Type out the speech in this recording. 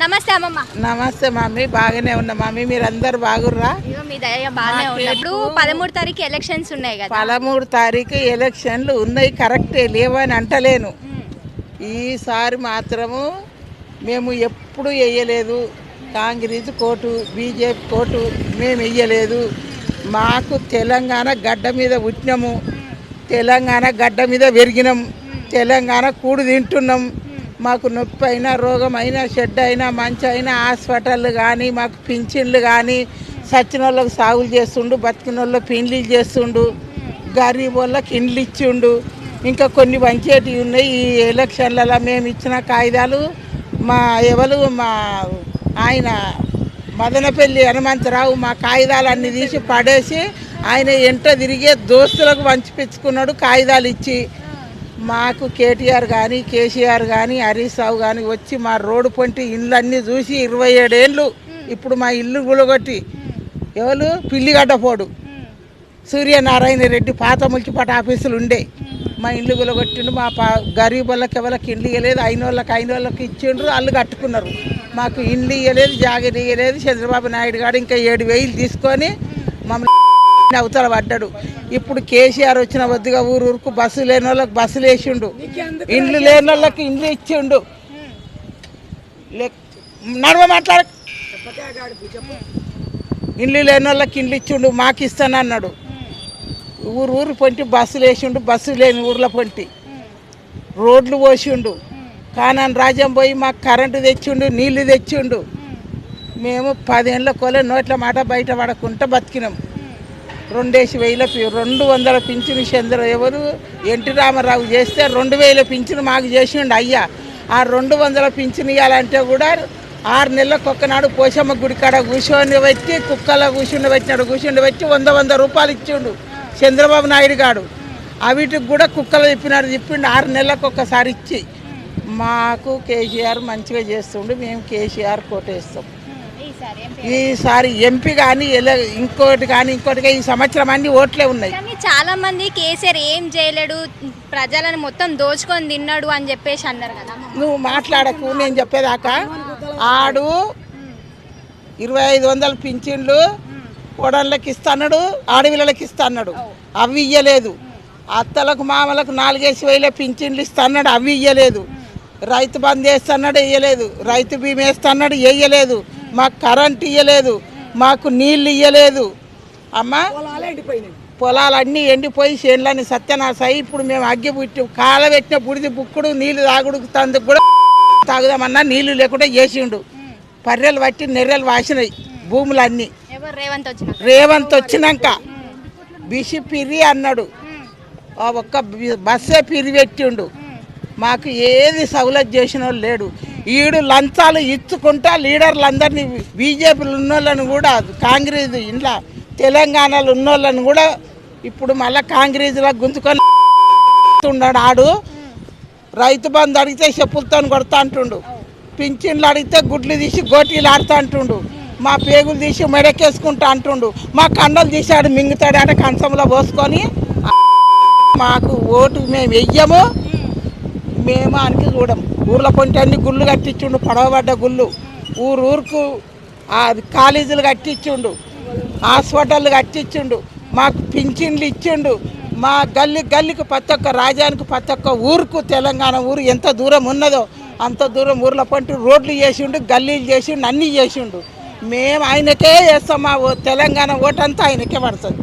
నమస్తే అమ్మమ్మ. నమస్తే మమ్మీ, బాగానే ఉన్నా మమ్మీ. మీరు అందరు బాగుర్రా? మీ దయ బాగానే ఉన్నప్పుడు 13 తారీఖు ఎలక్షన్స్ ఉన్నాయి కదా. 13 తారీఖు ఎలక్షన్లు ఉన్నాయి, కరెక్టే, లేవని అంటలేను. ఈసారి మాత్రము మేము ఎప్పుడు వేయలేదు కాంగ్రెస్ కోటు, బీజేపీ కోటు మేము వేయలేదు. మాకు తెలంగాణ గడ్డ మీద పుట్టినాము, తెలంగాణ గడ్డ మీద పెరిగినాం, తెలంగాణ కూడు తింటున్నాం. మాకు నొప్పి అయినా, రోగం అయినా, షెడ్ అయినా, మంచి అయినా, హాస్పిటల్ కానీ, మాకు పింఛన్లు కానీ, సచ్చిన వాళ్ళకి సాగులు చేస్తుండు, బతికిన వాళ్ళకి పెండ్లీలు చేస్తుండు, గరీబ్ వాళ్ళకి ఇండ్లు ఇచ్చిండు. ఇంకా కొన్ని వంచేటివి ఉన్నాయి. ఈ ఎలక్షన్లలో మేము ఇచ్చిన కాగితాలు మా ఆయన మదనపల్లి హనుమంతరావు మా కాగితాలన్నీ తీసి పడేసి ఆయన ఎంట తిరిగే దోస్తులకు పంచిపించుకున్నాడు కాగితాలు ఇచ్చి. మాకు కేటీఆర్ కానీ, కేసీఆర్ కానీ, హరీష్ రావు కానీ వచ్చి మా రోడ్డు పొంటి ఇళ్ళన్నీ చూసి 27 ఏళ్ళు ఇప్పుడు మా ఇల్లు గులగొట్టి ఎవరు పిల్లిగడ్డపోడు సూర్యనారాయణ రెడ్డి పాత ముల్కిపాట ఆఫీసులు ఉండే మా ఇల్లు గులగొట్టిండు. మా గరీబ్ వాళ్ళకి ఎవరికి ఇల్లు ఇవ్వలేదు, అయిన వాళ్ళకి ఇచ్చిండ్రు, వాళ్ళు కట్టుకున్నారు. మాకు ఇల్లు ఇవ్వలేదు, జాగ్రత్త ఇవ్వలేదు. చంద్రబాబు నాయుడు గారు ఇంకా 7,000 తీసుకొని మమ్మల్ని అవతల పడ్డాడు. ఇప్పుడు కేసీఆర్ వచ్చిన వద్దుగా ఊరుకు బస్సు లేని వాళ్ళకి బస్సులు వేసిండు, ఇండ్లు లేని వాళ్ళకి ఇండ్లు ఇచ్చిండు. నడవ మాట్లాడ ఇండ్లు లేని వాళ్ళకి ఇండ్లు ఇచ్చిండు, మాకు ఇస్తానన్నాడు. ఊరు పొంటి బస్సులు వేసిండు, బస్సు లేని ఊర్ల పొంటి రోడ్లు పోసిండు. కానాన్ రాజ్యం పోయి మాకు కరెంటు తెచ్చిండు, నీళ్లు తెచ్చిండు. మేము 10 ఏళ్ళ కోలే నోట్ల మాట బయట పడకుండా బతికినాం. 2,200 పింఛను ఎవరు ఎన్టీ రామారావు చేస్తే 2,000 పింఛను మాకు చేసిండు అయ్యా. ఆ 200 పింఛను ఇవ్వాలంటే కూడా 6 నెలలకు ఒక్కనాడు పోషమ్మ గుడికాడ కూర్చొని పెట్టి కుక్కల కూర్చుండి పెట్టి 100 రూపాయలు ఇచ్చిండు చంద్రబాబు నాయుడు గారు. అవిటికి కూడా కుక్కలు చెప్పిండు 6 నెలలకు ఒక్కసారి ఇచ్చి. మాకు కేసీఆర్ మంచిగా చేస్తుండు, మేము కేసీఆర్ కోటేస్తాం. ఈసారి ఎంపీ కానీ ఇంకోటి కానీ ఈ సంవత్సరం అన్ని ఓట్లే ఉన్నాయి. చాలా మంది కేసీఆర్ ఏం చేయలేడు, ప్రజలను మొత్తం దోచుకొని తిన్నాడు అని చెప్పేసి అన్నారు కదా. నువ్వు మాట్లాడకు, నేను చెప్పేదాకా. ఆడు 2,500 పింఛన్లు కోడళ్ళకి ఇస్తాడు, ఆడపిల్లలకి ఇస్తాడు, అవి ఇయ్యలేదు. అత్తలకు మామలకు 4,000 పింఛన్లు ఇస్తాడు, అవి ఇయ్యలేదు. రైతు బంద్ వేస్తున్నాడు, వేయలేదు. రైతు బీమా వేస్తున్నాడు, వేయలేదు. మాకు కరెంట్ ఇవ్వలేదు, మాకు నీళ్ళు ఇవ్వలేదు. అమ్మ పొలాలన్నీ ఎండిపోయి చేనులన్నీ సత్యనాశాయి. ఇప్పుడు మేము అగ్గి పుట్టి కాలబెట్టిన బుడిది బుక్కుడు నీళ్ళు తాగుడుతందుకు కూడా తాగుదామన్నా నీళ్లు లేకుండా చేసిండు. పర్రెలు పట్టి నెర్రెలు వాసినాయి భూములన్నీ. రేవంత్ వచ్చినాక బిసి పిరి అన్నాడు, ఒక్క బస్సే పిరి పెట్టిండు. మాకు ఏది సౌలత్ చేసిన వాళ్ళు లేడు. ఈడు లంచాలు ఇచ్చుకుంటా లీడర్లందరినీ బీజేపీలు ఉన్నోళ్ళని కూడా కాంగ్రెస్ ఇంట్లో తెలంగాణలో ఉన్నోళ్ళని కూడా ఇప్పుడు మళ్ళీ కాంగ్రెస్లో గుంజుకొని ఉన్నాడు. ఆడు రైతు బంధు అడిగితే చెప్పులతో కొడతా అంటుండు, పింఛన్లు అడిగితే గుడ్లు తీసి గోటీలు ఆడుతూ అంటుండు, మా పేగులు తీసి మెడకేసుకుంటా అంటుండు, మా కండలు తీసాడు మింగుతాడు అంటే కంచంలో పోసుకొని. మాకు ఓటు మేము వెయ్యము, మేము అనికి చూడం. ఊర్ల పొంటి అన్ని గుళ్ళు కట్టించుండు, పడవబడ్డ గుళ్ళు. ఊరుకు కాలేజీలు కట్టించుండు, హాస్పిటల్ కట్టించుండు, మాకు పింఛన్లు ఇచ్చిండు. మా గల్లికి ప్రతి ఒక్క రాజ్యానికి ప్రతి ఒక్క ఊరుకు తెలంగాణ ఊరు ఎంత దూరం ఉన్నదో అంత దూరం ఊర్ల పొంటి రోడ్లు చేసిండు, గల్లీలు చేసిండు, అన్నీ చేసిండు. మేము ఆయనకే వేస్తాం. మా తెలంగాణ ఓటంతా ఆయనకే పడుతుంది.